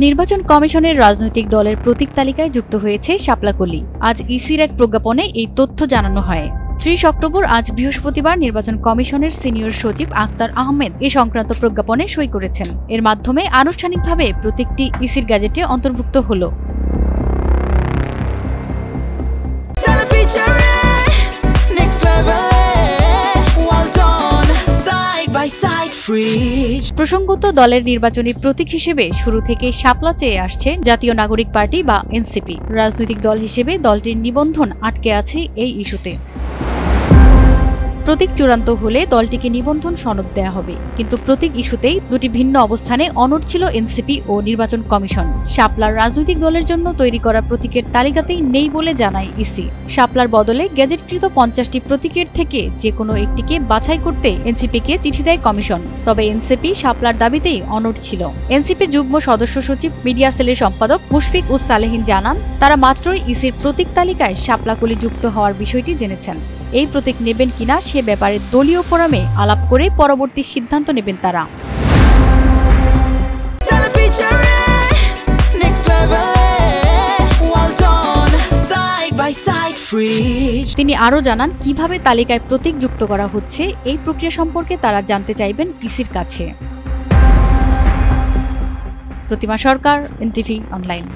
নির্বাচন কমিশনের রাজনৈতিক দলের প্রতীক তালিকায় যুক্ত হয়েছে শাপলা কলি। আজ ইসির এক প্রজ্ঞাপনে এই তথ্য জানানো হয়। ৩০ অক্টোবর আজ বৃহস্পতিবার নির্বাচন কমিশনের সিনিয়র সচিব আক্তার আহমেদ এ সংক্রান্ত প্রজ্ঞাপনে সই করেছেন। এর মাধ্যমে আনুষ্ঠানিকভাবে প্রতীকটি ইসির গ্যাজেটে অন্তর্ভুক্ত হলো। প্রসঙ্গত, দলের নির্বাচনী প্রতীক হিসেবে শুরু থেকে শাপলা চেয়ে আসছে জাতীয় নাগরিক পার্টি বা এনসিপি। রাজনৈতিক দল হিসেবে দলটির নিবন্ধন আটকে আছে এই ইস্যুতে। প্রতীক চূড়ান্ত হলে দলটিকে নিবন্ধন সনদ দেয়া হবে, কিন্তু প্রতীক ইস্যুতেই দুটি ভিন্ন অবস্থানে অনড় ছিল এনসিপি ও নির্বাচন কমিশন। শাপলার রাজনৈতিক দলের জন্য তৈরি করা প্রতীকের তালিকাতেই নেই বলে জানায় ইসি। শাপলার বদলে গেজেটকৃত 50টি প্রতীকের থেকে যে কোনো একটিকে বাছাই করতে এনসিপিকে চিঠি দেয় কমিশন। তবে এনসিপি শাপলার দাবিতেই অনড় ছিল। এনসিপির যুগ্ম সদস্য সচিব মিডিয়া সেলের সম্পাদক মুশফিক উস সালেহীন জানান, তারা মাত্রই ইসির প্রতীক তালিকায় শাপলাকলি যুক্ত হওয়ার বিষয়টি জেনেছেন। এই প্রতীক নেবেন কিনা সে ব্যাপারে দলীয় ফোরামে আলাপ করে পরবর্তী সিদ্ধান্ত নেবেন তারা। তিনি আরও জানান, কিভাবে তালিকায় প্রতীক যুক্ত করা হচ্ছে এই প্রক্রিয়া সম্পর্কে তারা জানতে চাইবেন ইসির কাছে। প্রতিমা সরকার, এনটিভি অনলাইন।